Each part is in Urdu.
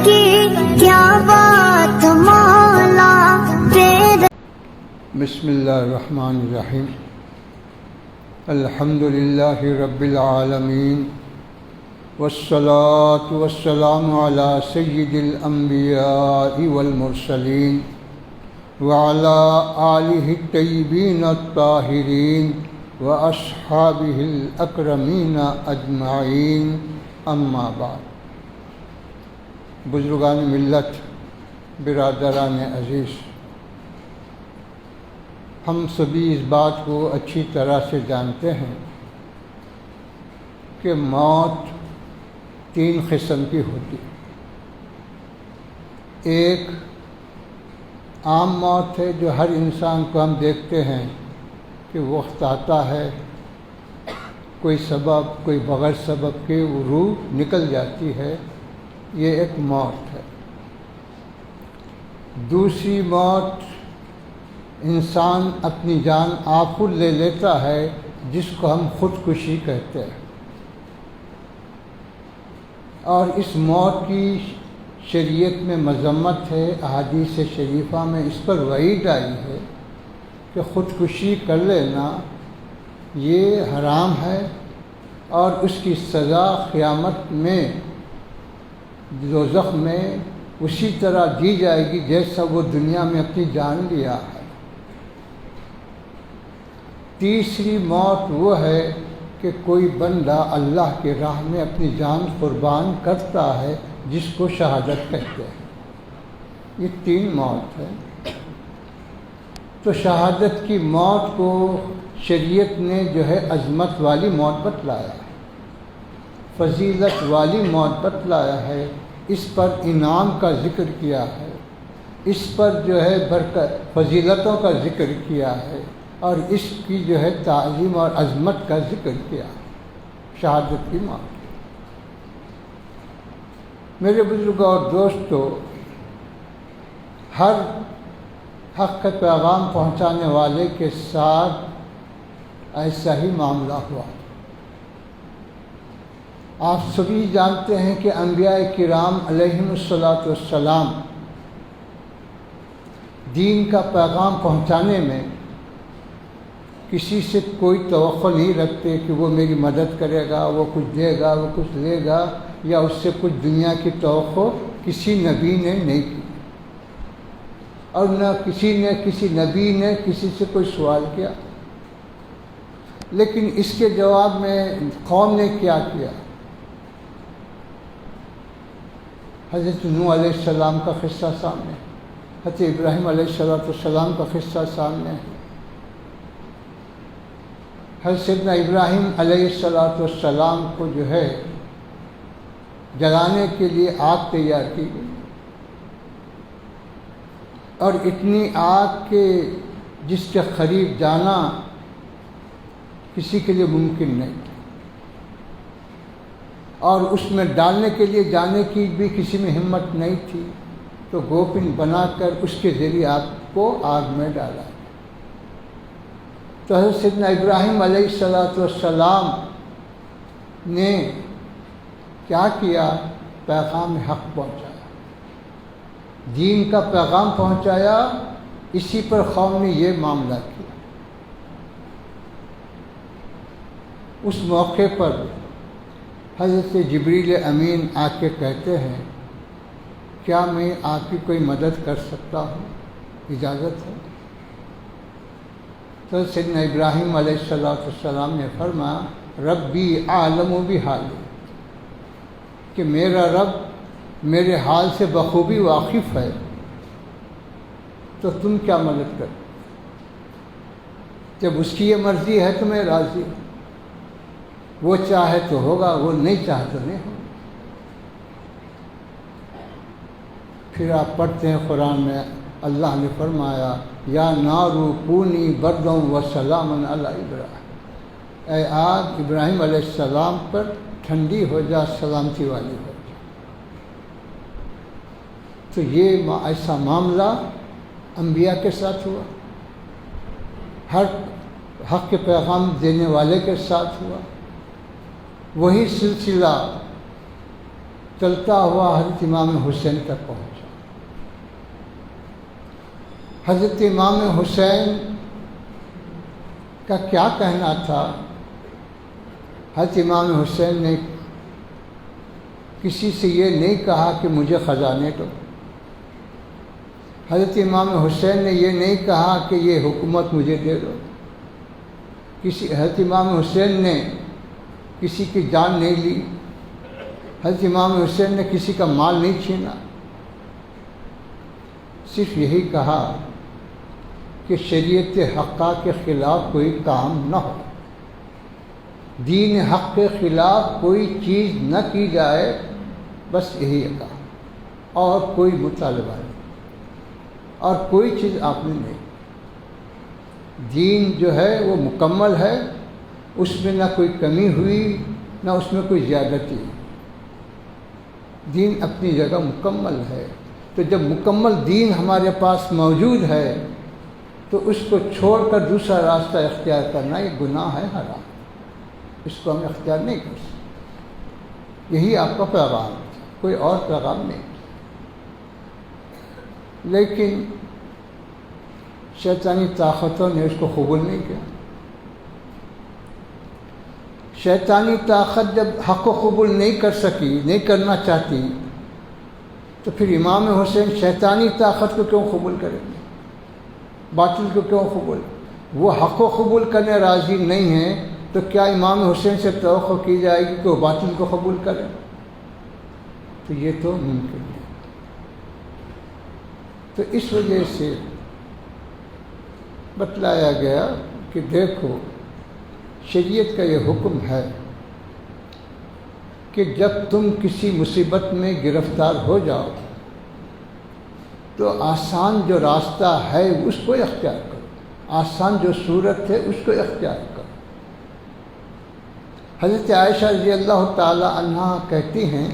کی کیا بات مولا تیرے. بسم اللہ الرحمن الرحیم. الحمد للہ رب العالمین والصلاة والسلام علی سید الانبیاء والمرسلین وعلی آلہ الطیبین الطاہرین واصحابہ الاکرمین اجمعین. اما بعد. بزرگان ملت، برادران عزیز، ہم سبھی اس بات کو اچھی طرح سے جانتے ہیں کہ موت 3 قسم کی ہوتی. ایک عام موت ہے جو ہر انسان کو ہم دیکھتے ہیں کہ وقت آتا ہے، کوئی سبب، کوئی بغیر سبب کے وہ روح نکل جاتی ہے، یہ ایک موت ہے. دوسری موت انسان اپنی جان آپ خود لے لیتا ہے، جس کو ہم خودکشی کہتے ہیں. اور اس موت کی شریعت میں مذمت ہے. احادیث شریفہ میں اس پر وعید آئی ہے کہ خودکشی کر لینا یہ حرام ہے اور اس کی سزا قیامت میں دوزخ میں اسی طرح دی جائے گی جیسا وہ دنیا میں اپنی جان لیا ہے. تیسری موت وہ ہے کہ کوئی بندہ اللہ کی راہ میں اپنی جان قربان کرتا ہے، جس کو شہادت کہتے ہیں. یہ 3 موت ہے. تو شہادت کی موت کو شریعت نے جو ہے عظمت والی موت بتلایا ہے، فضیلت والی موت بتلایا ہے. اس پر انعام کا ذکر کیا ہے، اس پر جو ہے برکت فضیلتوں کا ذکر کیا ہے، اور اس کی جو ہے تعظیم اور عظمت کا ذکر کیا. شہادت کی موت. میرے بزرگوں اور دوستو، ہر حق کا پیغام پہنچانے والے کے ساتھ ایسا ہی معاملہ ہوا. آپ سبھی جانتے ہیں کہ انبیاء کرام علیہم الصلاۃ والسلام دین کا پیغام پہنچانے میں کسی سے کوئی توقع نہیں رکھتے کہ وہ میری مدد کرے گا، وہ کچھ دے گا، وہ کچھ لے گا، یا اس سے کچھ دنیا کی توقع کسی نبی نے نہیں کی. اور نہ کسی نبی نے کسی سے کوئی سوال کیا. لیکن اس کے جواب میں قوم نے کیا کیا؟ حضرت نوح علیہ السلام کا قصہ سامنے، حضرت ابراہیم علیہ السلام کا قصہ سامنے ہے. حضرت سیدنا ابراہیم علیہ السلام کو جو ہے جلانے کے لیے آگ تیار کی گئی، اور اتنی آگ کے جس کے قریب جانا کسی کے لیے ممکن نہیں تھا، اور اس میں ڈالنے کے لیے جانے کی بھی کسی میں ہمت نہیں تھی. تو گوپن بنا کر اس کے ذریعے آگ کو آگ میں ڈالا. تو حضرت سیدنا ابراہیم علیہ السلام نے کیا کیا؟ پیغام حق پہنچایا، دین کا پیغام پہنچایا. اسی پر قوم نے یہ معاملہ کیا. اس موقع پر حضرت جبریل امین آ کے کہتے ہیں، کیا میں آپ کی کوئی مدد کر سکتا ہوں؟ اجازت ہے؟ تو سیدنا ابراہیم علیہ السلام نے فرمایا، ربی عالم بحالی، کہ میرا رب میرے حال سے بخوبی واقف ہے، تو تم کیا مدد کرو؟ جب اس کی یہ مرضی ہے تو میں راضی ہوں. وہ چاہے تو ہوگا، وہ نہیں چاہے تو نہیں ہوگا. پھر آپ پڑھتے ہیں قرآن میں اللہ نے فرمایا، یا نارو کونی بردوں و سلامن علی ابراہیم، اے آگ ابراہیم علیہ السلام پر ٹھنڈی ہو جا، سلامتی والی ہو جا. تو یہ ایسا معاملہ انبیاء کے ساتھ ہوا، ہر حق کے پیغام دینے والے کے ساتھ ہوا. وہی سلسلہ چلتا ہوا حضرت امام حسین تک پہنچا۔ حضرت امام حسین کا کیا کہنا تھا؟ حضرت امام حسین نے کسی سے یہ نہیں کہا کہ مجھے خزانے دو، حضرت امام حسین نے یہ نہیں کہا کہ یہ حکومت مجھے دے دو، حضرت امام حسین نے کسی کی جان نہیں لی، حضرت امام حسین نے کسی کا مال نہیں چھینا، صرف یہی کہا کہ شریعت حقہ کے خلاف کوئی کام نہ ہو، دین حق کے خلاف کوئی چیز نہ کی جائے، بس یہی کہا، اور کوئی مطالبہ نہیں، اور کوئی چیز آپ نے نہیں۔ دین جو ہے وہ مکمل ہے، اس میں نہ کوئی کمی ہوئی نہ اس میں کوئی زیادتی، دین اپنی جگہ مکمل ہے۔ تو جب مکمل دین ہمارے پاس موجود ہے تو اس کو چھوڑ کر دوسرا راستہ اختیار کرنا یہ گناہ ہے، حرام، اس کو ہم اختیار نہیں کر سکتے۔ یہی آپ کا پیغام ہے، کوئی اور پیغام نہیں۔ لیکن شیطانی طاقتوں نے اس کو قبول نہیں کیا۔ شیطانی طاقت جب حق کو قبول نہیں کر سکی، نہیں کرنا چاہتی، تو پھر امام حسین شیطانی طاقت کو کیوں قبول کریں گے؟ باطل کو کیوں قبول؟ وہ حق کو قبول کرنے راضی نہیں ہیں تو کیا امام حسین سے توقع کی جائے گی کہ وہ باطل کو قبول کریں؟ تو یہ تو ممکن ہے۔ تو اس وجہ سے بتلایا گیا کہ دیکھو شریعت کا یہ حکم ہے کہ جب تم کسی مصیبت میں گرفتار ہو جاؤ تو آسان جو راستہ ہے اس کو اختیار کرو، آسان جو صورت ہے اس کو اختیار کرو۔ حضرت عائشہ رضی اللہ تعالی عنہا کہتی ہیں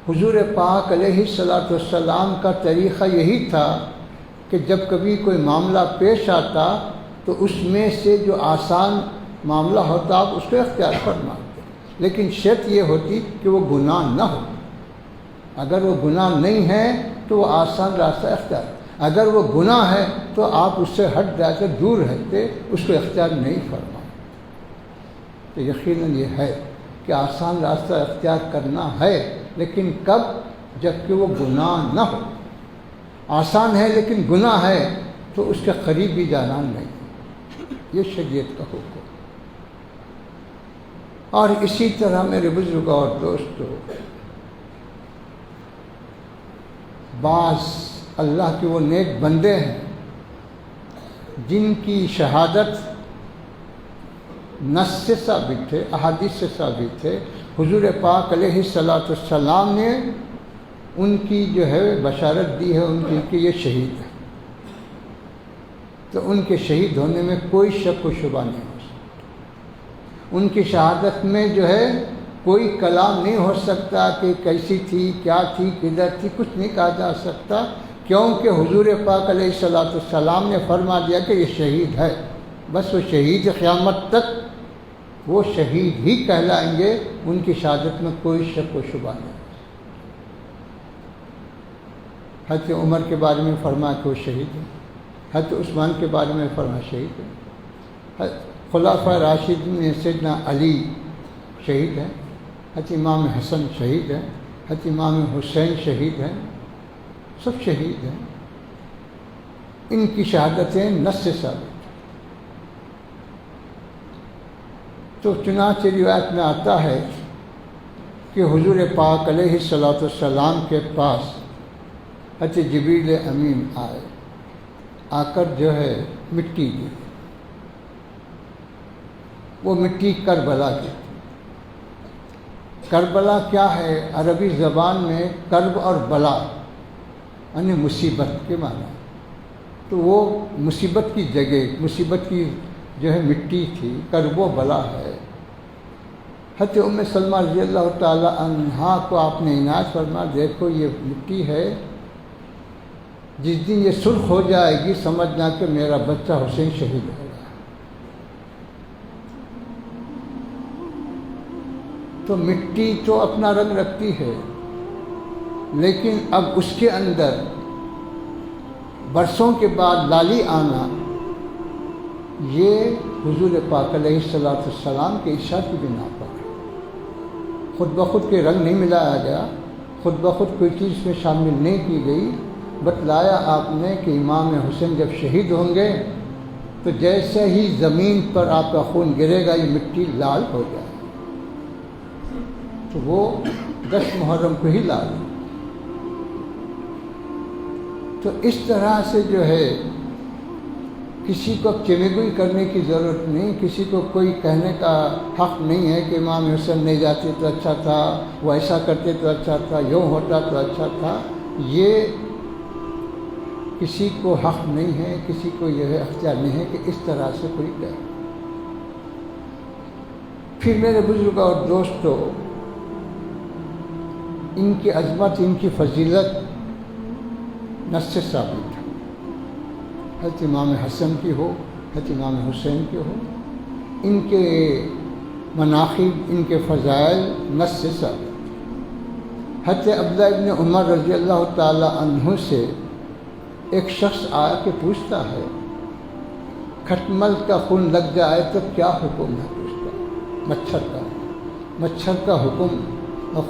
حضور پاک علیہ الصلاۃ والسلام کا طریقہ یہی تھا کہ جب کبھی کوئی معاملہ پیش آتا تو اس میں سے جو آسان معاملہ ہوتا آپ اس کو اختیار فرماتے، لیکن شرط یہ ہوتی کہ وہ گناہ نہ ہو۔ اگر وہ گناہ نہیں ہے تو وہ آسان راستہ اختیار، اگر وہ گناہ ہے تو آپ اس سے ہٹ جا کر دور رہتے، اس کو اختیار نہیں فرماتے۔ تو یقیناً یہ ہے کہ آسان راستہ اختیار کرنا ہے، لیکن کب؟ جب کہ وہ گناہ نہ ہو۔ آسان ہے لیکن گناہ ہے تو اس کے قریب بھی جانا نہیں، یہ شریعت کا حکم۔ اور اسی طرح میرے بزرگ اور دوستو، بعض اللہ کے وہ نیک بندے ہیں جن کی شہادت نص سے ثابت ہے، احادیث سے ثابت ہے، حضور پاک علیہ الصلاۃ والسلام نے ان کی جو ہے بشارت دی ہے، ان کی کہ یہ شہید ہے، تو ان کے شہید ہونے میں کوئی شک و شبہ نہیں ہو سکتا۔ ان کی شہادت میں جو ہے کوئی کلام نہیں ہو سکتا کہ کیسی تھی، کیا تھی، کدھر تھی، کچھ نہیں کہا جا سکتا، کیونکہ حضور پاک علیہ الصلاۃ والسلام نے فرما دیا کہ یہ شہید ہے، بس وہ شہید قیامت تک وہ شہید ہی کہلائیں گے، ان کی شہادت میں کوئی شک و شبہ نہیں۔ حضرت عمر کے بارے میں فرمایا کہ وہ شہید ہے، حضرت عثمان کے بارے میں فرمایا شہید ہے، خلفائے راشدین میں سیدنا علی شہید ہیں، حضرت امام حسن شہید ہیں، حضرت امام حسین شہید ہیں، سب شہید ہیں۔ ان کی شہادتیں نص سے ثابت۔ تو چنانچہ روایت میں آتا ہے کہ حضور پاک علیہ الصلاۃ والسلام کے پاس حضرت جبریل امین آئے، آ کر جو ہے مٹی دی، وہ مٹی کربلا کی۔ کربلا کیا ہے؟ عربی زبان میں کرب اور بلا یعنی مصیبت کے معنی، تو وہ مصیبت کی جگہ، مصیبت کی جو ہے مٹی تھی، کرب و بلا ہے۔ حضرت ام سلمہ رضی اللہ تعالی عنہا کو آپ نے عنایت فرمایا، دیکھو یہ مٹی ہے، جس دن یہ سرخ ہو جائے گی سمجھنا کہ میرا بچہ حسین شہید ہو گیا۔ تو مٹی تو اپنا رنگ رکھتی ہے، لیکن اب اس کے اندر برسوں کے بعد لالی آنا، یہ حضور پاک علیہ السلام کے ارشاد کی بنا پر خود بخود کے رنگ نہیں ملایا گیا، خود بخود کوئی چیز میں شامل نہیں کی گئی۔ بتلایا آپ نے کہ امام حسین جب شہید ہوں گے تو جیسے ہی زمین پر آپ کا خون گرے گا یہ مٹی لال ہو جائے، تو وہ 10 محرم کو ہی لال ہو۔ تو اس طرح سے جو ہے کسی کو چمگوئی کرنے کی ضرورت نہیں، کسی کو کوئی کہنے کا حق نہیں ہے کہ امام حسین نہیں جاتے تو اچھا تھا، وہ ایسا کرتے تو اچھا تھا، یوں ہوتا تو اچھا تھا۔ یہ کسی کو حق نہیں ہے، کسی کو یہ اختیار نہیں ہے کہ اس طرح سے کوئی کہے۔ پھر میرے بزرگ اور دوستو، ان کی عظمت، ان کی فضیلت نص سے ثابت ہے، حضرت امام حسن کی ہو، حضرت امام حسین کی ہو، ان کے مناقب، ان کے فضائل نص سے ثابت۔ حضرت عبداللہ ابن عمر رضی اللہ تعالی عنہ سے ایک شخص آ کے پوچھتا ہے کھٹمل کا خون لگ جائے تو کیا حکم ہے؟ پوچھتا مچھر کا حکم،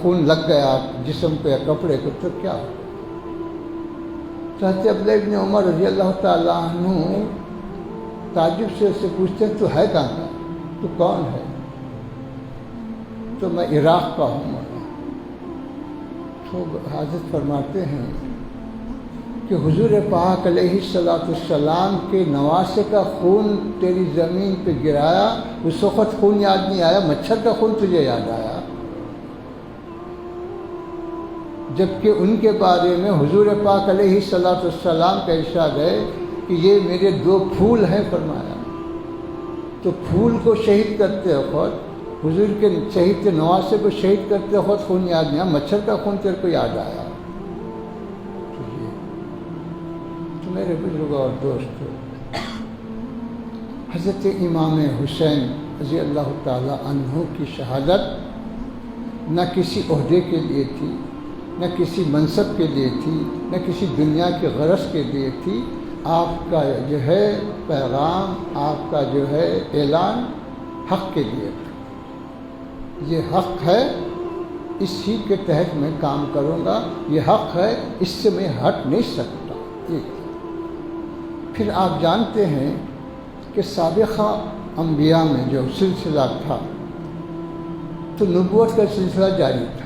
خون لگ گیا جسم پہ یا کپڑے کو تو کیا حکم؟ تو حضرت عبداللہ ابن عمر رضی اللہ تعالیٰ عنہ تعجب سے اسے پوچھتے ہیں تو ہے کہاں کا؟ تو کون ہے؟ تو میں عراق کا ہوں۔ تو حضرت فرماتے ہیں کہ حضور پاک علیہ السلام کے نواسے کا خون تیری زمین پہ گرایا، اس وقت خون یاد نہیں آیا، مچھر کا خون تجھے یاد آیا، جبکہ ان کے بارے میں حضور پاک علیہ السلام کا ارشاد ہے کہ یہ میرے 2 پھول ہیں فرمایا۔ تو پھول کو شہید کرتے وقت، حضور کے شہید کے نواسے کو شہید کرتے وقت خون یاد نہیں آیا، مچھر کا خون تیرے کو یاد آیا۔ تو میرے بزرگ اور دوستو، حضرت امام حسین رضی اللہ تعالی عنہ کی شہادت نہ کسی عہدے کے لیے تھی، نہ کسی منصب کے لیے تھی، نہ کسی دنیا کے غرض کے لیے تھی۔ آپ کا جو ہے پیغام، آپ کا جو ہے اعلان حق کے لیے تھا۔ یہ حق ہے، اسی کے تحت میں کام کروں گا، یہ حق ہے، اس سے میں ہٹ نہیں سکتا۔ پھر آپ جانتے ہیں کہ سابقہ انبیاء میں جو سلسلہ تھا تو نبوت کا سلسلہ جاری تھا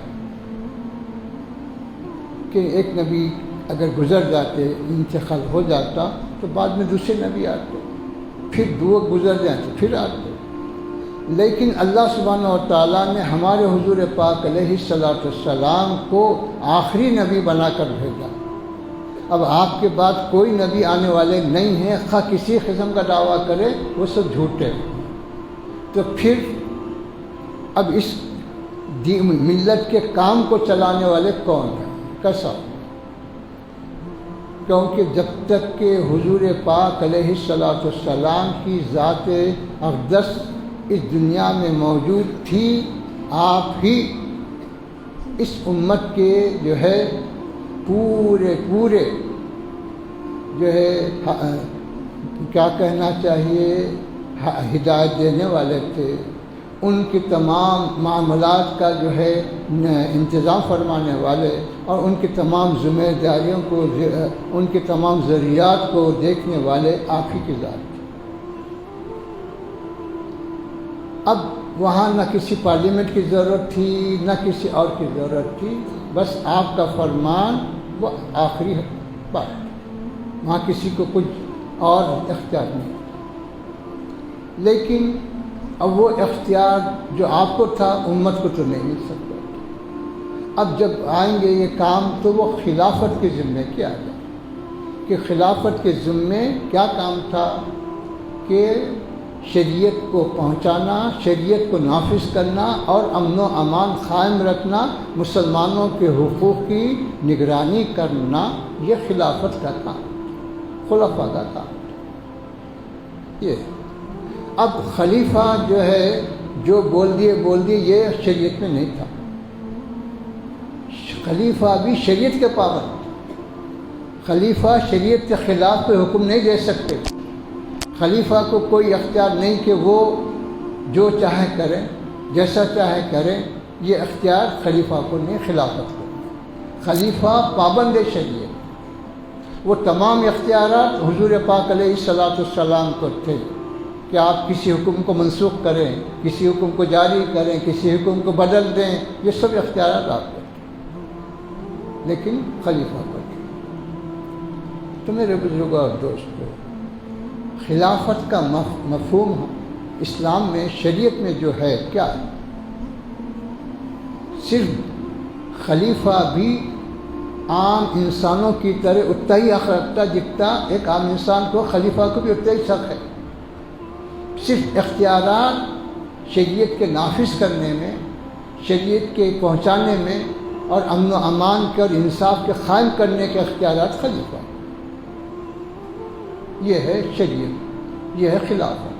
کہ ایک نبی اگر گزر جاتے، انتقال ہو جاتا تو بعد میں دوسرے نبی آتے، پھر 2 گزر جاتے پھر آتے۔ لیکن اللہ سبحانہ و تعالیٰ نے ہمارے حضور پاک علیہ السلام کو آخری نبی بنا کر بھیجا۔ اب آپ کے بعد کوئی نبی آنے والے نہیں ہیں، خواہ کسی قسم کا دعویٰ کرے وہ سب جھوٹے۔ تو پھر اب اس ملت کے کام کو چلانے والے کون ہیں؟ کیسا؟ کیونکہ جب تک کہ حضور پاک علیہ السلام کی ذات اقدس اس دنیا میں موجود تھی، آپ ہی اس امت کے جو ہے پورے جو ہے کیا کہنا چاہیے، ہدایت دینے والے تھے، ان کی تمام معاملات کا جو ہے انتظام فرمانے والے، اور ان کی تمام ذمہ داریوں کو، ان کے تمام ذریعات کو دیکھنے والے آپ ہی کی ذات تھی۔ اب وہاں نہ کسی پارلیمنٹ کی ضرورت تھی، نہ کسی اور کی ضرورت تھی، بس آپ کا فرمان وہ آخری بات، وہاں کسی کو کچھ اور اختیار نہیں۔ لیکن اب وہ اختیار جو آپ کو تھا امت کو تو نہیں مل سکتا۔ اب جب آئیں گے یہ کام تو وہ خلافت کے ذمے کیا گیا کہ خلافت کے ذمے کیا کام تھا کہ شریعت کو پہنچانا، شریعت کو نافذ کرنا اور امن و امان قائم رکھنا، مسلمانوں کے حقوق کی نگرانی کرنا، یہ خلافت کا کام، خلفاء کا کام۔ یہ اب خلیفہ جو ہے جو بول دیے یہ شریعت میں نہیں تھا۔ خلیفہ بھی شریعت کے پابند، خلیفہ شریعت کے خلاف کوئی حکم نہیں دے سکتے، خلیفہ کو کوئی اختیار نہیں کہ وہ جو چاہے کریں، جیسا چاہے کریں، یہ اختیار خلیفہ کو نہیں، خلافت کو۔ خلیفہ پابند شریعت، وہ تمام اختیارات حضور پاک علیہ الصلاۃ والسلام کو تھے کہ آپ کسی حکم کو منسوخ کریں، کسی حکم کو جاری کریں، کسی حکم کو بدل دیں، یہ سب اختیارات آپ کو تھے، لیکن خلیفہ کو تھے۔ تو میرے بزرگوں اور دوستوں، خلافت کا مفہوم اسلام میں، شریعت میں جو ہے کیا ہے؟ صرف خلیفہ بھی عام انسانوں کی طرح اتنا ہی حق رکھتا جتنا ایک عام انسان کو خلیفہ کو بھی اتنا ہی حق ہے۔ صرف اختیارات شریعت کے نافذ کرنے میں، شریعت کے پہنچانے میں اور امن و امان کے اور انصاف کے قائم کرنے کے اختیارات خلیفہ، یہ ہے شریعت، یہ ہے خلافت۔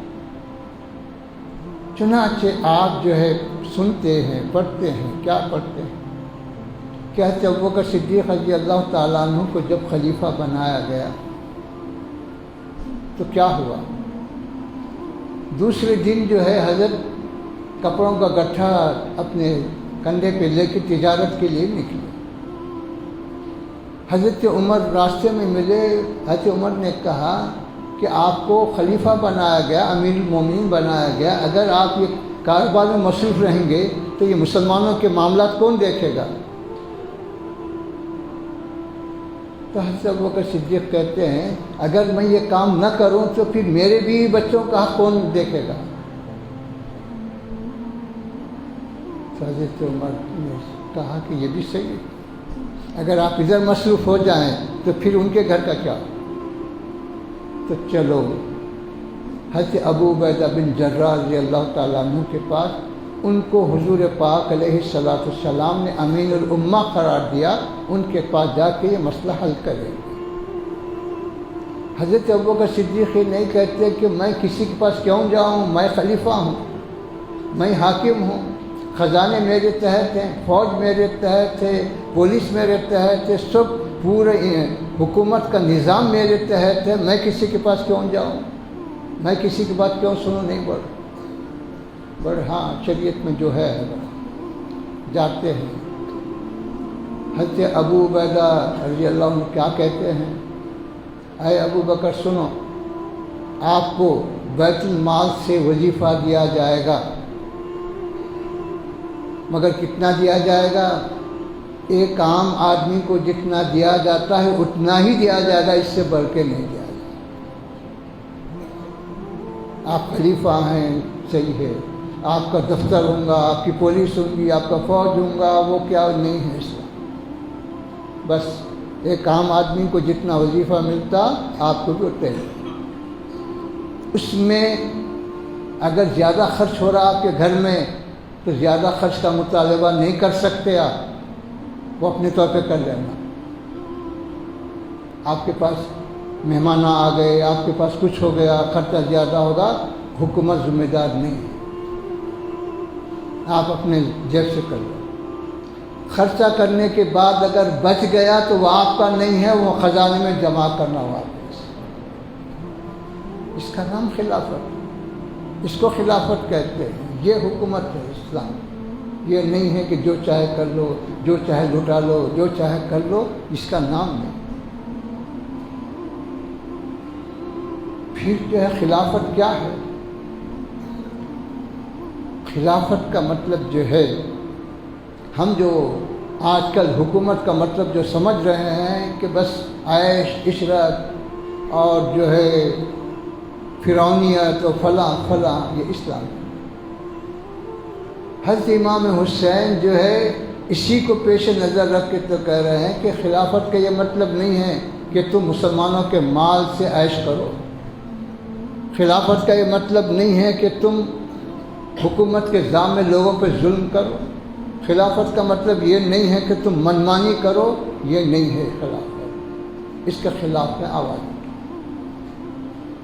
چنانچہ آپ جو ہے سنتے ہیں، پڑھتے ہیں، کیا پڑھتے ہیں کہ حضرت ابوبکر صدیق رضی اللہ تعالیٰ عنہ کو جب خلیفہ بنایا گیا تو کیا ہوا؟ دوسرے دن جو ہے حضرت کپڑوں کا گٹھا اپنے کندھے پہ لے کے تجارت کے لیے نکلے۔ حضرت عمر راستے میں ملے، حضرت عمر نے کہا کہ آپ کو خلیفہ بنایا گیا، امیر المومنین بنایا گیا، اگر آپ یہ کاروبار میں مصروف رہیں گے تو یہ مسلمانوں کے معاملات کون دیکھے گا؟ تو حضرت ابوبکر صدیق کہتے ہیں اگر میں یہ کام نہ کروں تو پھر میرے بھی بچوں کا حق کون دیکھے گا؟ تو حضرت عمر نے کہا کہ یہ بھی صحیح ہے، اگر آپ ادھر مصروف ہو جائیں تو پھر ان کے گھر کا کیا؟ تو چلو حضرت ابو عبیدہ بن جراح رضی اللہ تعالیٰ عنہ کے پاس، ان کو حضور پاک علیہ الصلاۃ والسلام نے امین الامہ قرار دیا، ان کے پاس جا کے یہ مسئلہ حل کریں گے۔ حضرت ابوبکر صدیق نہیں کہتے کہ میں کسی کے پاس کیوں جاؤں، میں خلیفہ ہوں، میں حاکم ہوں، خزانے میرے تحت ہیں، فوج میرے تحت ہے، پولیس میرے تحت ہے، سب پورے حکومت کا نظام میرے تحت ہے، میں کسی کے پاس کیوں جاؤں، میں کسی کی بات کیوں سنوں؟ نہیں بڑھ ہاں شریعت میں جو ہے جاتے ہیں۔ حضرت ابو عبیدہ رضی اللہ عنہ کیا کہتے ہیں؟ اے ابو بکر سنو، آپ کو بیت المال سے وظیفہ دیا جائے گا، مگر کتنا دیا جائے گا؟ ایک عام آدمی کو جتنا دیا جاتا ہے اتنا ہی دیا جائے گا، اس سے بڑھ کے نہیں دیا جائے گا۔ آپ خلیفہ ہیں، صحیح ہے، آپ کا دفتر ہوں گا، آپ کی پولیس ہوگی، آپ کا فوج ہوں گا، وہ کیا نہیں ہے اسلام۔ بس ایک عام آدمی کو جتنا وظیفہ ملتا آپ کو بھی اتنا ہی۔ اس میں اگر زیادہ خرچ ہو رہا آپ کے گھر میں تو زیادہ خرچ کا مطالبہ نہیں کر سکتے آپ، وہ اپنے طور پہ کر لینا۔ آپ کے پاس مہمان آ گئے، آپ کے پاس کچھ ہو گیا، خرچہ زیادہ ہوگا، حکومت ذمہ دار نہیں ہے، آپ اپنے جیب سے کر لو۔ خرچہ کرنے کے بعد اگر بچ گیا تو وہ آپ کا نہیں ہے، وہ خزانے میں جمع کرنا ہوا آپ۔ اس کا نام خلافت، اس کو خلافت کہتے ہیں۔ یہ حکومت ہے اسلام، یہ نہیں ہے کہ جو چاہے کر لو، جو چاہے لٹا لو، جو چاہے کر لو، اس کا نام نہیں۔ پھر جو ہے خلافت کیا ہے؟ خلافت کا مطلب جو ہے، ہم جو آج کل حکومت کا مطلب جو سمجھ رہے ہیں کہ بس عیش عشرت اور جو ہے فرعونیت و فلاں فلاں، یہ اسلام ہے۔ حضرت امام حسین جو ہے اسی کو پیش نظر رکھ کے تو کہہ رہے ہیں کہ خلافت کا یہ مطلب نہیں ہے کہ تم مسلمانوں کے مال سے عیش کرو، خلافت کا یہ مطلب نہیں ہے کہ تم حکومت کے نظام میں لوگوں پہ ظلم کرو، خلافت کا مطلب یہ نہیں ہے کہ تم منمانی کرو، یہ نہیں ہے خلافت۔ اس کے خلاف میں آواز،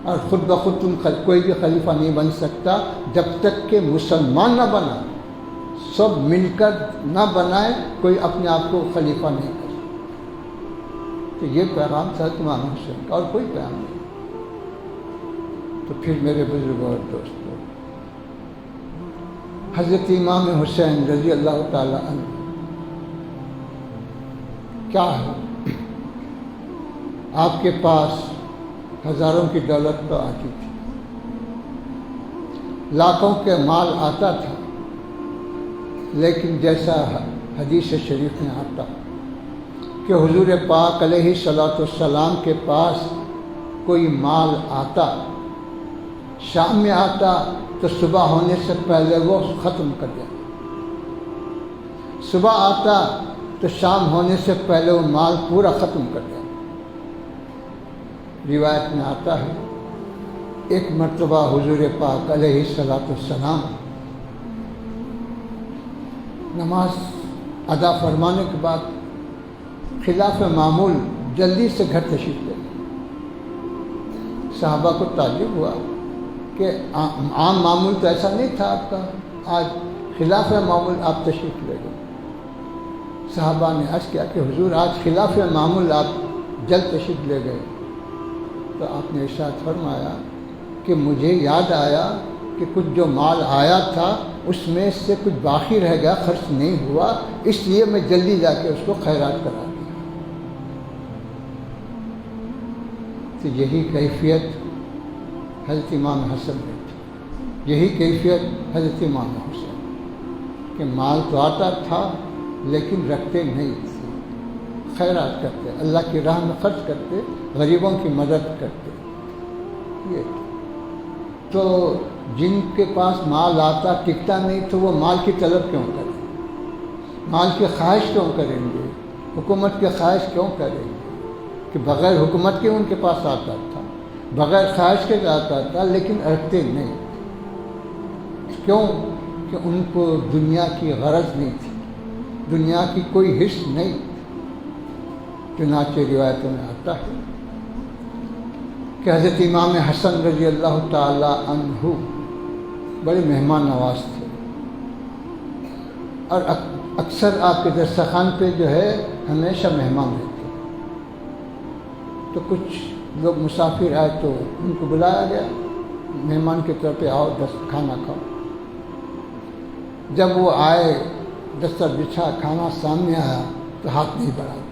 اور خود بخود تم کوئی بھی خلیفہ نہیں بن سکتا جب تک کہ مسلمان نہ بنا، سب مل کر نہ بنائے، کوئی اپنے آپ کو خلیفہ نہیں کر سکتا۔ تو یہ پیغام تھا امام حسین کا، اور کوئی پیغام نہیں۔ تو پھر میرے بزرگوں اور دوستوں، حضرت امام حسین رضی اللہ تعالی عنہ کیا ہے؟ آپ کے پاس ہزاروں کی دولت تو آتی تھی، لاکھوں کے مال آتا تھا، لیکن جیسا حدیث شریف میں آتا کہ حضور پاک علیہ الصلوۃ والسلام کے پاس کوئی مال آتا، شام میں آتا تو صبح ہونے سے پہلے وہ ختم کر دیتا، صبح آتا تو شام ہونے سے پہلے وہ مال پورا ختم کر دیتا۔ روایت میں آتا ہے ایک مرتبہ حضور پاک علیہ الصلوۃ والسلام نماز ادا فرمانے کے بعد خلاف معمول جلدی سے گھر تشریف لے گئے۔ صحابہ کو تعجب ہوا کہ عام معمول تو ایسا نہیں تھا آپ کا، آج خلاف معمول آپ تشریف لے گئے۔ صحابہ نے عرض کیا کہ حضور آج خلاف معمول آپ جلد تشریف لے گئے۔ تو آپ نے ارشاد فرمایا کہ مجھے یاد آیا کہ کچھ جو مال آیا تھا اس میں سے کچھ باقی رہ گیا، خرچ نہیں ہوا، اس لیے میں جلدی جا کے اس کو خیرات کرا دیا۔ تو یہی کیفیت حضرت امام حسن میں تھی، یہی کیفیت حضرت امام حسین کہ مال تو آتا تھا لیکن رکھتے نہیں تھے، خیرات کرتے، اللہ کی راہ میں خرچ کرتے، غریبوں کی مدد کرتے۔ یہ تو جن کے پاس مال آتا ٹکتا نہیں تو وہ مال کی طلب کیوں کریں، مال کی خواہش کیوں کریں گے، حکومت کی خواہش کیوں کریں گے؟ کہ بغیر حکومت کے ان کے پاس آتا تھا، بغیر خواہش کے آتا تھا، لیکن رکھتے نہیں۔ کیوں؟ کہ ان کو دنیا کی غرض نہیں تھی، دنیا کی کوئی حص نہیں۔ چنانچہ روایتوں میں آتا ہے کہ حضرت امام حسن رضی اللہ تعالی عنہ بڑے مہمان نواز تھے، اور اکثر آپ کے دسترخوان پہ جو ہے ہمیشہ مہمان رہتے۔ تو کچھ لوگ مسافر آئے تو ان کو بلایا گیا مہمان کے طور پہ، آؤ کھانا کھاؤ۔ جب وہ آئے، دستر بچھا، کھانا سامنے آیا تو ہاتھ نہیں بڑھاتے۔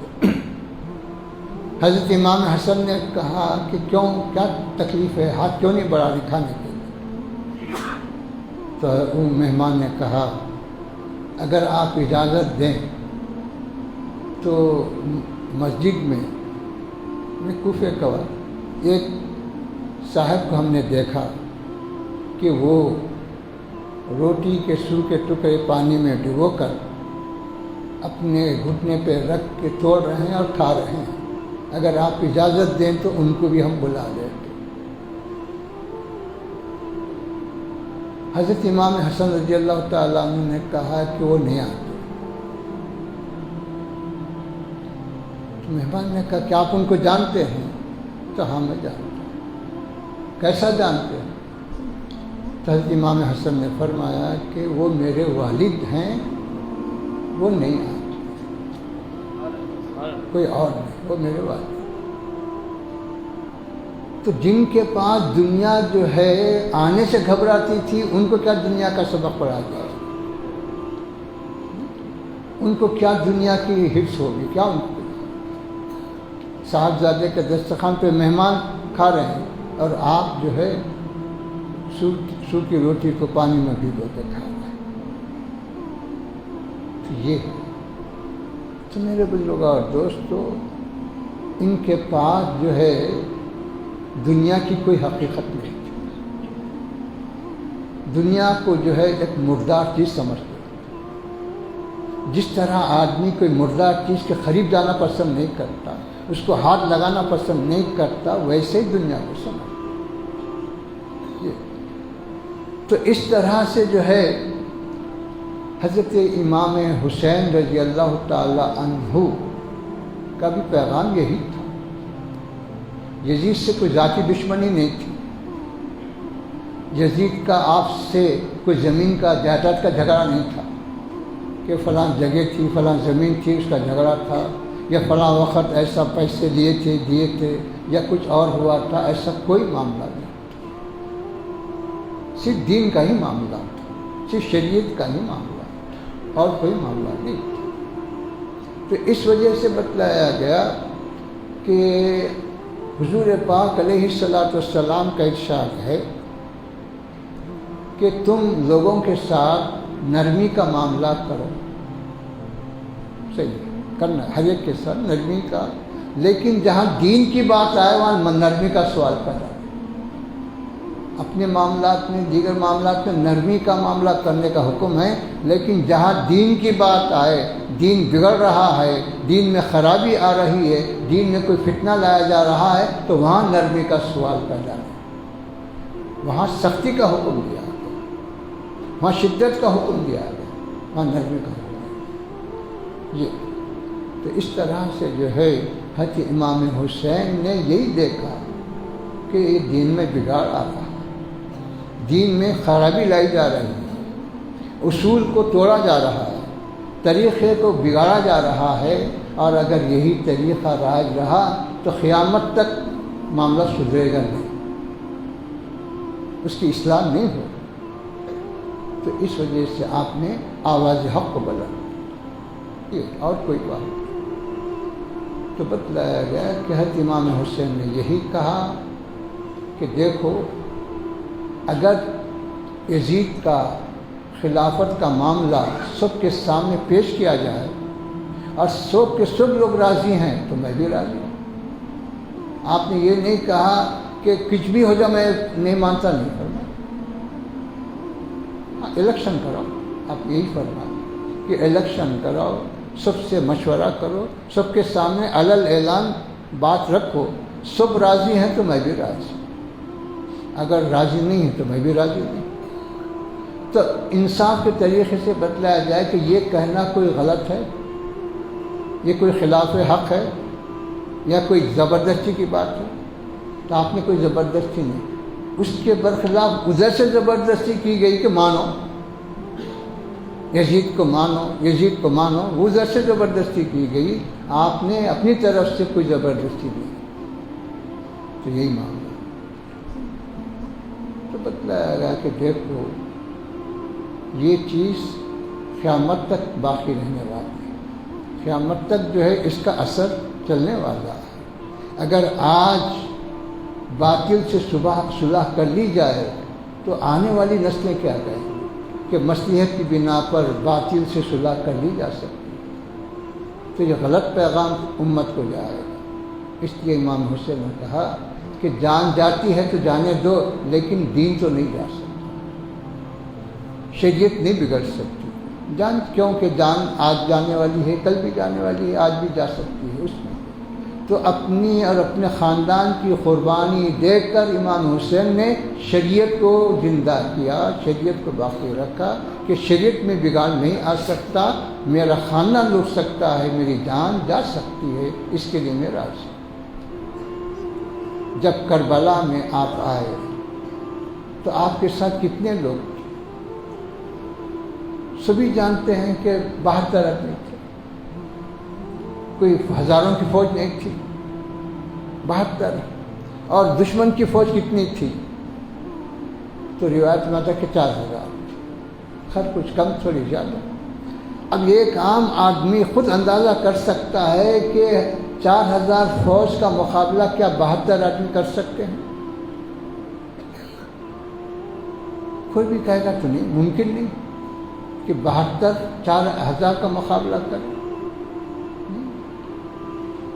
حضرت امام حسن نے کہا کہ کیوں، کیا تکلیف ہے، ہاتھ کیوں نہیں بڑھا رہے کھانے کے لیے؟ تو ان مہمان نے کہا اگر آپ اجازت دیں تو مسجد میں کوفے کا ایک صاحب کو ہم نے دیکھا کہ وہ روٹی کے سو کے ٹکڑے پانی میں ڈبو کر اپنے گھٹنے پہ رکھ کے توڑ رہے ہیں اور کھا رہے ہیں، اگر آپ اجازت دیں تو ان کو بھی ہم بلا لیں گے۔ حضرت امام حسن رضی اللہ تعالیٰ عنہ نے کہا کہ وہ نہیں آتے۔ تو مہمان نے کہا کہ آپ ان کو جانتے ہیں؟ تو ہاں میں جانتا ہوں۔ کیسا جانتے ہیں؟ تو حضرت امام حسن نے فرمایا کہ وہ میرے والد ہیں، وہ نہیں آتے، کوئی اور نہیں، وہ میرے والد۔ تو جن کے پاس دنیا جو ہے آنے سے گھبراتی تھی، ان کو کیا دنیا کا سبق پڑھا جائے؟ ان کو کیا دنیا کی حفظ ہوگی؟ کیا ان کو صاحبزادے کے دسترخوان پہ مہمان کھا رہے ہیں اور آپ جو ہے سور کی روٹی کو پانی میں بھگو کے کھا رہے ہیں۔ تو یہ تو میرے بزرگوں اور دوستوں، ان کے پاس جو ہے دنیا کی کوئی حقیقت نہیں تھی، دنیا کو جو ہے ایک مردار چیز سمجھتے تھے۔ جس طرح آدمی کوئی مردار چیز کے قریب جانا پسند نہیں کرتا، اس کو ہاتھ لگانا پسند نہیں کرتا، ویسے ہی دنیا کو سمجھتا۔ تو اس طرح سے جو ہے حضرت امام حسین رضی اللہ تعالی عنہ کا بھی پیغام یہی تھا۔ یزید سے کوئی ذاتی دشمنی نہیں تھی، یزید کا آپ سے کوئی زمین کا جائیداد کا جھگڑا نہیں تھا، کہ فلاں جگہ تھی، فلاں زمین تھی، اس کا جھگڑا تھا، یا فلاں وقت ایسا پیسے دیے تھے یا کچھ اور ہوا تھا، ایسا کوئی معاملہ نہیں، صرف دین کا ہی معاملہ تھا، صرف شریعت کا ہی معاملہ تھا، اور کوئی معاملہ نہیں تھا۔ تو اس وجہ سے بتلایا گیا کہ حضور پاک علیہ الصلاۃ والسلام کا ارشاد ہے کہ تم لوگوں کے ساتھ نرمی کا معاملہ کرو، صحیح کرنا ہر ایک کے ساتھ نرمی کا، لیکن جہاں دین کی بات آئے وہاں نرمی کا سوال پیدا، اپنے معاملات میں، دیگر معاملات میں نرمی کا معاملہ کرنے کا حکم ہے، لیکن جہاں دین کی بات آئے، دین بگڑ رہا ہے، دین میں خرابی آ رہی ہے، دین میں کوئی فتنہ لایا جا رہا ہے، تو وہاں نرمی کا سوال پیدا ہے، وہاں سختی کا حکم دیا گیا، وہاں شدت کا حکم دیا گیا، وہاں نرمی کا حکم دیا۔ یہ تو اس طرح سے جو ہے حضرت امام حسین نے یہی دیکھا کہ یہ دین میں بگاڑ آ رہا ہے، دین میں خرابی لائی جا رہی ہے، اصول کو توڑا جا رہا ہے، طریقے کو بگاڑا جا رہا ہے، اور اگر یہی طریقہ رائج رہا تو قیامت تک معاملہ سدھرے گا نہیں، اس کی اصلاح نہیں ہو۔ تو اس وجہ سے آپ نے آواز حق کو بلند، یہ اور کوئی بات نہیں۔ تو بتلایا گیا کہ حضرت امام حسین نے یہی کہا کہ دیکھو، اگر یزید کا خلافت کا معاملہ سب کے سامنے پیش کیا جائے اور سب کے سب لوگ راضی ہیں تو میں بھی راضی ہوں۔ آپ نے یہ نہیں کہا کہ کچھ بھی ہو جائے میں نہیں مانتا، نہیں فرمایا۔ الیکشن کراؤ، آپ یہی فرمائیں کہ الیکشن کراؤ، سب سے مشورہ کرو، سب کے سامنے علل اعلان بات رکھو، سب راضی ہیں تو میں بھی راضی ہوں، اگر راضی نہیں ہے تو میں بھی راضی نہیں۔ تو انصاف کے طریقے سے بتلایا جائے کہ یہ کہنا کوئی غلط ہے، یہ کوئی خلاف حق ہے یا کوئی زبردستی کی بات ہے، تو آپ نے کوئی زبردستی نہیں، اس کے برخلاف ادھر سے زبردستی کی گئی کہ مانو یزید کو، مانو یزید کو مانو، ادھر سے زبردستی کی گئی، آپ نے اپنی طرف سے کوئی زبردستی نہیں۔ تو یہی معاملہ تو بتلایا گیا کہ دیکھو یہ چیز قیامت تک باقی رہنے والی ہے، قیامت تک جو ہے اس کا اثر چلنے والا ہے۔ اگر آج باطل سے صلح کر لی جائے تو آنے والی نسلیں کیا کہیں گی کہ مصلحت کی بنا پر باطل سے صلح کر لی جا سکتی، تو یہ غلط پیغام امت کو جائے گا۔ اس لیے امام حسین نے کہا کہ جان جاتی ہے تو جانے دو، لیکن دین تو نہیں جا سکتا، شریعت نہیں بگڑ سکتی۔ جان کیونکہ جان آج جانے والی ہے، کل بھی جانے والی ہے، آج بھی جا سکتی ہے اس میں۔ تو اپنی اور اپنے خاندان کی قربانی دے کر امام حسین نے شریعت کو زندہ کیا، شریعت کو باقی رکھا کہ شریعت میں بگاڑ نہیں آ سکتا، میرا خاندان لوٹ سکتا ہے، میری جان جا سکتی ہے، اس کے لیے میں راضی۔ جب کربلا میں آپ آئے تو آپ کے ساتھ کتنے لوگ تھے؟ سبھی جانتے ہیں کہ 72 آدمی تھے، کوئی ہزاروں کی فوج نہیں تھی، 72۔ اور دشمن کی فوج کتنی تھی؟ تو روایت میں آتا کہ 4000 تھی، خیر کچھ کم تھوڑی زیادہ۔ اب ایک عام آدمی خود اندازہ کر سکتا ہے کہ 4000 فوج کا مقابلہ کیا 72 آدمی کر سکتے ہیں؟ کوئی بھی کہے گا تو نہیں، ممکن نہیں کہ 72 4000 کا مقابلہ کرے۔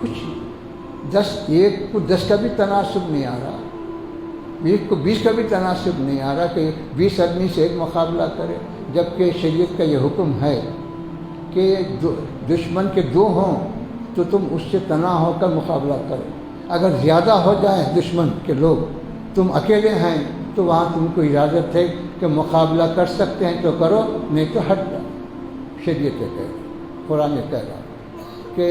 کچھ 10 ایک کو 10 کا بھی تناسب نہیں آ رہا، 20 کو 20 کا بھی تناسب نہیں آ رہا کہ 20 آدمی سے ایک مقابلہ کرے، جبکہ شریعت کا یہ حکم ہے کہ دشمن کے 2 ہوں تو تم اس سے تنہا ہو کر مقابلہ کرو۔ اگر زیادہ ہو جائیں دشمن کے لوگ، تم اکیلے ہیں تو وہاں تم کو اجازت ہے کہ مقابلہ کر سکتے ہیں تو کرو، نہیں تو ہٹ جاؤ۔ شریعت کہہ رہا، قرآن کہہ رہا کہ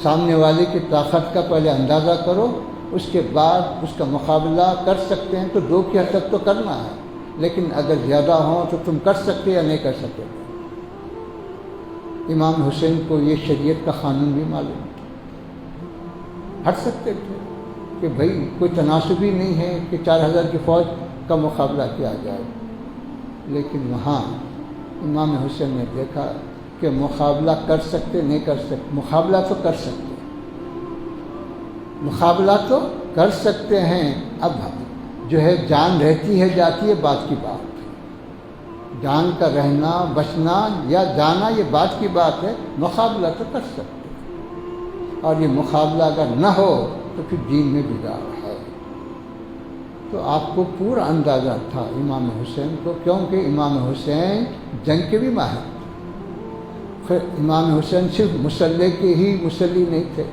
سامنے والے کی طاقت کا پہلے اندازہ کرو، اس کے بعد اس کا مقابلہ کر سکتے ہیں تو 2 کی حد تک تو کرنا ہے، لیکن اگر زیادہ ہوں تو تم کر سکتے یا نہیں کر سکتے۔ امام حسین کو یہ شریعت کا قانون بھی معلوم تھا، ہٹ سکتے تھے کہ بھائی کوئی تناسب ہی نہیں ہے کہ 4000 کی فوج کا مقابلہ کیا جائے، لیکن وہاں امام حسین نے دیکھا کہ مقابلہ کر سکتے نہیں کر سکتے، مقابلہ تو کر سکتے، مقابلہ تو کر سکتے ہیں، اب جو ہے جان رہتی ہے جاتی ہے بات کی بات ہے، جان کا رہنا بچنا یا جانا یہ بات کی بات ہے، مقابلہ تو کر سکتے، اور یہ مقابلہ اگر نہ ہو تو پھر دین میں بگاڑ ہے۔ تو آپ کو پورا اندازہ تھا امام حسین کو، کیونکہ امام حسین جنگ کے بھی ماہر تھے۔ امام حسین صرف مصلی کے ہی مصلی نہیں تھے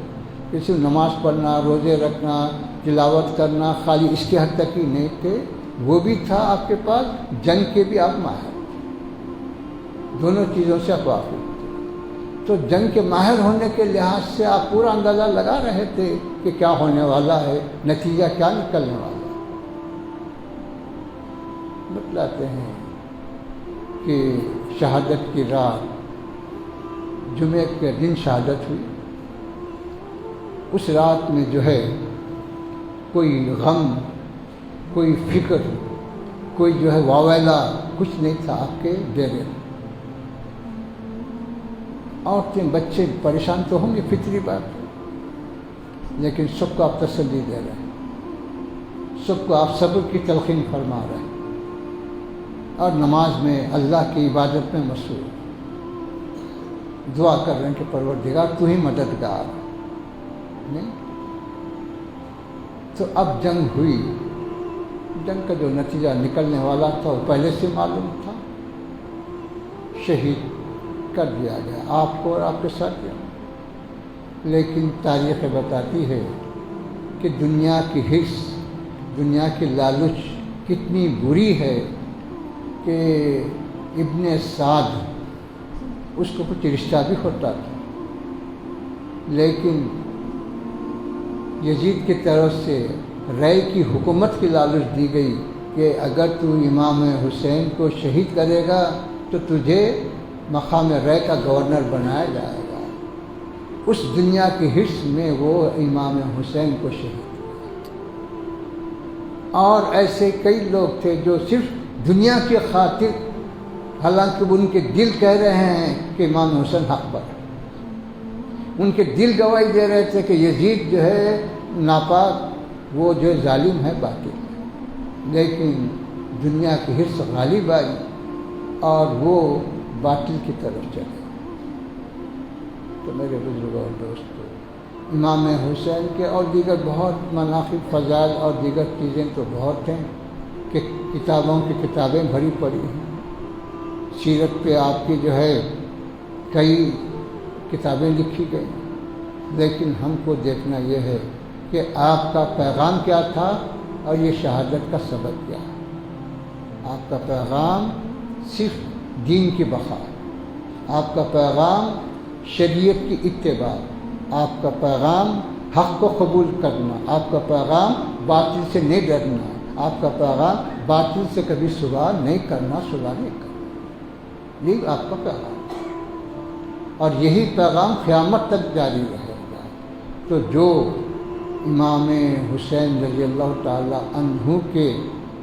کہ صرف نماز پڑھنا، روزے رکھنا، تلاوت کرنا خالی اس کے حد تک ہی نہیں تھے، وہ بھی تھا آپ کے پاس، جنگ کے بھی آپ ماہر تھے، دونوں چیزوں سے آپ واقف تھے۔ تو جنگ کے ماہر ہونے کے لحاظ سے آپ پورا اندازہ لگا رہے تھے کہ کیا ہونے والا ہے، نتیجہ کیا نکلنے والا ہے۔ بتلاتے ہیں کہ شہادت کی رات، جمعے کے دن شہادت ہوئی، اس رات میں جو ہے کوئی غم، کوئی فکر، کوئی جو ہے واویلا کچھ نہیں تھا آپ کے ڈیرے میں۔ عورتیں بچے پریشان تو ہوں گے، فطری بات ہے، لیکن سب کو آپ تسلی دے رہے ہیں، سب کو آپ صبر کی تلقین فرما رہے ہیں، اور نماز میں اللہ کی عبادت میں مصروف، دعا کر رہے ہیں کہ پروردگار تو ہی مددگار نہیں۔ تو اب جنگ ہوئی، جنگ کا جو نتیجہ نکلنے والا تھا وہ پہلے سے معلوم تھا، شہید کر دیا گیا آپ کو اور آپ کے ساتھیوں۔ لیکن تاریخ بتاتی ہے کہ دنیا کی حرص، دنیا کی لالچ کتنی بری ہے کہ ابن سعد اس کو کچھ رشتہ بھی ہوتا تھا، لیکن یزید کی طرف سے رے کی حکومت کی لالچ دی گئی کہ اگر تو امام حسین کو شہید کرے گا تو تجھے مقام رے کا گورنر بنایا جائے گا۔ اس دنیا کی حرص میں وہ امام حسین کو شہید کیا، اور ایسے کئی لوگ تھے جو صرف دنیا کی خاطر، حالانکہ ان کے دل کہہ رہے ہیں کہ امام حسین حق پر ہے، ان کے دل گواہی دے رہے تھے کہ یزید جو ہے ناپاک، وہ جو ظالم ہے باطل ہے، لیکن دنیا کی حرص غالب آئی اور وہ باطل کی طرف چلے۔ تو میرے بزرگوں اور دوستوں، امام حسین کے اور دیگر بہت مناقب، فضائل اور دیگر چیزیں تو بہت ہیں کہ کتابوں کی کتابیں بھری پڑی ہیں، سیرت پہ آپ کی جو ہے کئی کتابیں لکھی گئی، لیکن ہم کو دیکھنا یہ ہے کہ آپ کا پیغام کیا تھا اور یہ شہادت کا سبب کیا ہے۔ آپ کا پیغام صرف دین کی بقا، آپ کا پیغام شریعت کی اتباع، آپ کا پیغام حق کو قبول کرنا، آپ کا پیغام باطل سے نہیں ڈرنا، آپ کا پیغام باطل سے کبھی سوال نہیں کرنا، یہ آپ کا پیغام، اور یہی پیغام قیامت تک جاری رہے گا۔ تو جو امام حسین رضی اللہ تعالیٰ عنہ کے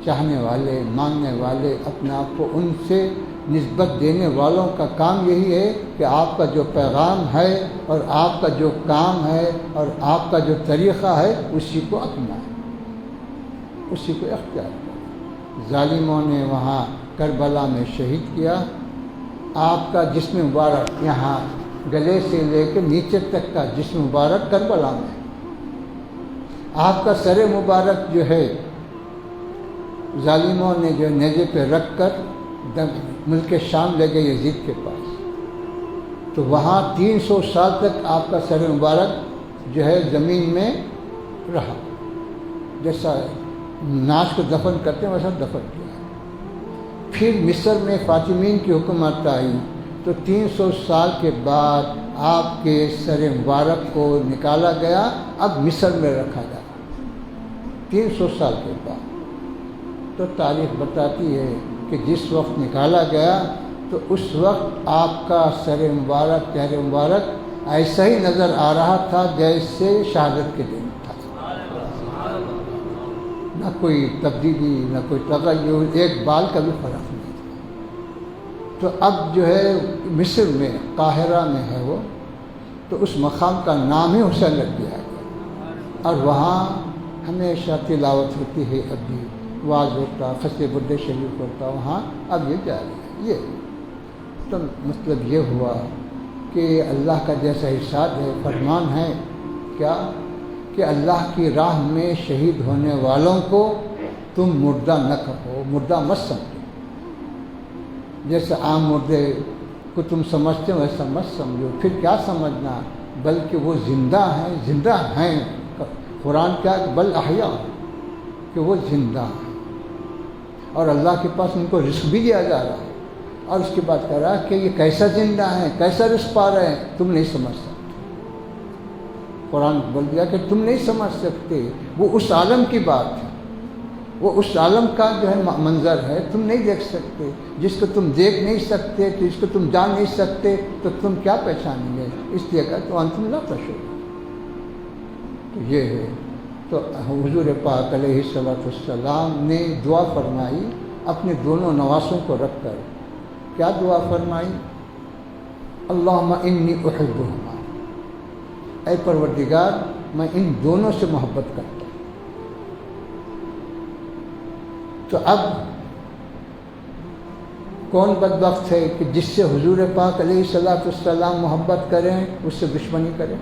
چاہنے والے، ماننے والے، اپنے آپ کو ان سے نسبت دینے والوں کا کام یہی ہے کہ آپ کا جو پیغام ہے اور آپ کا جو کام ہے اور آپ کا جو طریقہ ہے اسی کو اپنائیں، اسی کو اختیار کریں۔ ظالموں نے وہاں کربلا میں شہید کیا، آپ کا جسم مبارک یہاں گلے سے لے کے نیچے تک کا جسم مبارک کربلا میں، آپ کا سر مبارک جو ہے ظالموں نے جو نیزے پہ رکھ کر ملک شام لے گئے یزید کے پاس، تو وہاں 300 سال تک آپ کا سر مبارک جو ہے زمین میں رہا، جیسا ناش کو دفن کرتے ہیں ویسا دفن کیا۔ پھر مصر میں فاطمین کی حکومت آئی تو 300 سال کے بعد آپ کے سر مبارک کو نکالا گیا، اب مصر میں رکھا گیا 300 سال کے بعد۔ تو تاریخ بتاتی ہے کہ جس وقت نکالا گیا تو اس وقت آپ کا سر مبارک، چہرے مبارک ایسا ہی نظر آ رہا تھا جیسے شہادت کے دن تھا، نہ کوئی تبدیلی، نہ کوئی تغیر، ایک بال کا بھی فرق نہیں تھا۔ تو اب جو ہے مصر میں، قاہرہ میں ہے وہ، تو اس مقام کا نام ہی حسین رکھ دیا گیا، اور وہاں ہمیشہ تلاوت ہوتی ہے، اب بھی واز ہوتا، خص برد شریف ہوتا وہاں، اب یہ جاری ہے۔ یہ تو مطلب یہ ہوا کہ اللہ کا جیسا ارشاد ہے، فرمان ہے کیا کہ اللہ کی راہ میں شہید ہونے والوں کو تم مردہ نہ کہو، مردہ مت سمجھو، جیسے عام مردے کو تم سمجھتے ہو ویسا مت سمجھو، پھر کیا سمجھنا، بلکہ وہ زندہ ہیں، زندہ ہیں۔ قرآن کیا کہ بل احیاء، کہ وہ زندہ ہیں، اور اللہ کے پاس ان کو رزق بھی دیا جا رہا ہے، اور اس کے بعد کہہ رہا ہے کہ یہ کیسا زندہ ہیں، کیسا رزق پا رہے ہیں، تم نہیں سمجھ سکتے۔ قرآن بول دیا کہ تم نہیں سمجھ سکتے، وہ اس عالم کی بات ہے، وہ اس عالم کا جو ہے منظر ہے، تم نہیں دیکھ سکتے، جس کو تم دیکھ نہیں سکتے، تو جس کو تم جان نہیں سکتے، تو تم کیا پہچانیں گے؟ اس لیے کہ تو انتم لا تشعرون۔ تو یہ ہے، تو حضور پاک علیہ السلام نے دعا فرمائی اپنے دونوں نواسوں کو رکھ کر۔ کیا دعا فرمائی؟ اللہم انی احبہما، اے پروردگار میں ان دونوں سے محبت کرتا ہوں۔ تو اب کون بدبخت ہے کہ جس سے حضور پاک علیہ السلام محبت کریں اس سے دشمنی کریں؟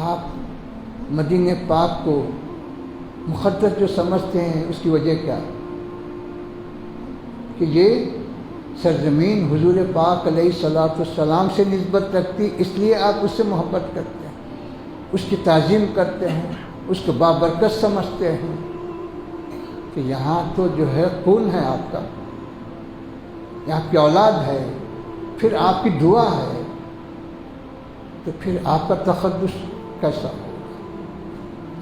آپ مدینہ پاک کو مقدس جو سمجھتے ہیں، اس کی وجہ کیا ہے؟ کہ یہ سرزمین حضور پاک علیہ السلام سے نسبت رکھتی، اس لیے آپ اس سے محبت کرتے ہیں، اس کی تعظیم کرتے ہیں، اس کو بابرکت سمجھتے ہیں کہ یہاں تو جو ہے خون ہے آپ کا، یہ آپ کی اولاد ہے، پھر آپ کی دعا ہے، تو پھر آپ کا تقدس کیسا ہوگا،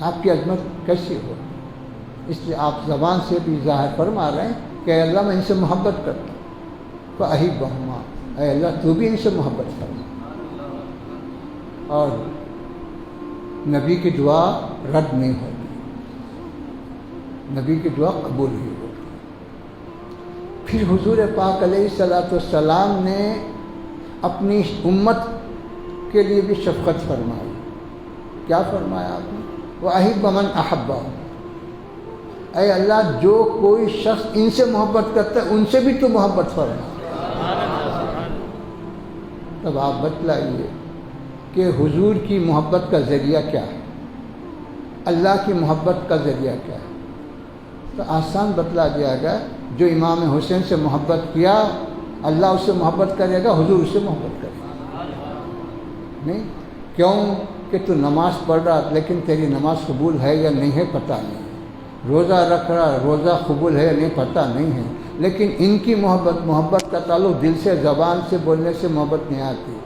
آپ کی عظمت کیسی ہوگی؟ اس لیے آپ زبان سے بھی ظاہر فرما رہے ہیں کہ اے اللہ میں ان سے محبت کرتا ہوں، فَأَحِبَّهُمَا، اے اللہ تو بھی ان سے محبت کرنا۔ اور نبی کی دعا رد نہیں ہوتی، نبی کی دعا قبول ہی ہوتی۔ پھر حضور پاک علیہ السلام نے اپنی امت کے لیے بھی شفقت فرمائی۔ کیا فرمایا آپ نے؟ وَأَحِبَّ مَنْ أَحَبَّهُ، اے اللہ جو کوئی شخص ان سے محبت کرتا ہے ان سے بھی تو محبت فرما۔ تب آپ بتلائیے کہ حضور کی محبت کا ذریعہ کیا ہے، اللہ کی محبت کا ذریعہ کیا ہے؟ تو آسان بتلا دیا گیا، جو امام حسین سے محبت کیا اللہ اس سے محبت کرے گا، حضور اس سے محبت کرے گا۔ نہیں کیوں کہ تو نماز پڑھ رہا لیکن تیری نماز قبول ہے یا نہیں ہے پتہ نہیں، روزہ رکھ رہا روزہ قبول ہے یا نہیں پتہ نہیں ہے، لیکن ان کی محبت کا تعلق دل سے، زبان سے بولنے سے محبت نہیں آتی،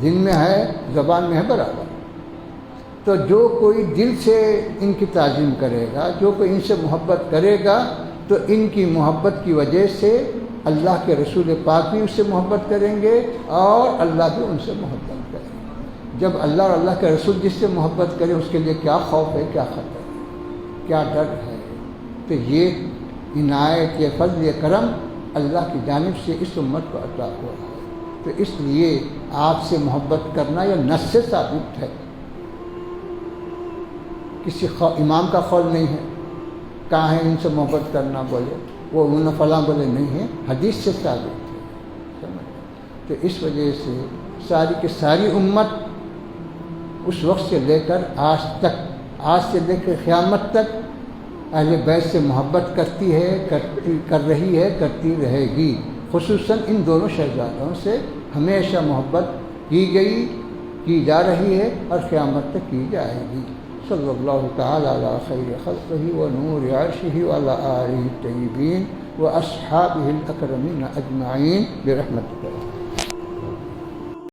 دل میں ہے زبان میں ہے برابر۔ تو جو کوئی دل سے ان کی تعظیم کرے گا، جو کوئی ان سے محبت کرے گا، تو ان کی محبت کی وجہ سے اللہ کے رسول پاک بھی اس سے محبت کریں گے اور اللہ بھی ان سے محبت کریں گے۔ جب اللہ اور اللہ کے رسول جس سے محبت کرے اس کے لیے کیا خوف ہے، کیا خطر ہے، کیا ڈر ہے؟ تو یہ عنایت، یہ فضل، یہ کرم اللہ کی جانب سے اس امت کو عطا ہوا ہے۔ تو اس لیے آپ سے محبت کرنا یہ نص سے ثابت ہے، کسی امام کا قول نہیں ہے، کہاں ہے ان سے محبت کرنا بولے، وہ انہوں نے فلاں بولے، نہیں ہے، حدیث سے ثابت ہے۔ تو اس وجہ سے ساری کی ساری امت اس وقت سے لے کر آج تک، آج سے لے کر قیامت تک اہل بیت سے محبت کرتی ہے، کر رہی ہے، کرتی رہے گی۔ خصوصاً ان دونوں شہزادوں سے ہمیشہ محبت کی گئی، کی جا رہی ہے اور قیامت تک کی جائے گی۔ صلی اللہ تعالی علی خیر خلقہ و نور عرشہ و علی آلہ الطیبین و اصحابہ الاکرمین اجمعین برحمتک۔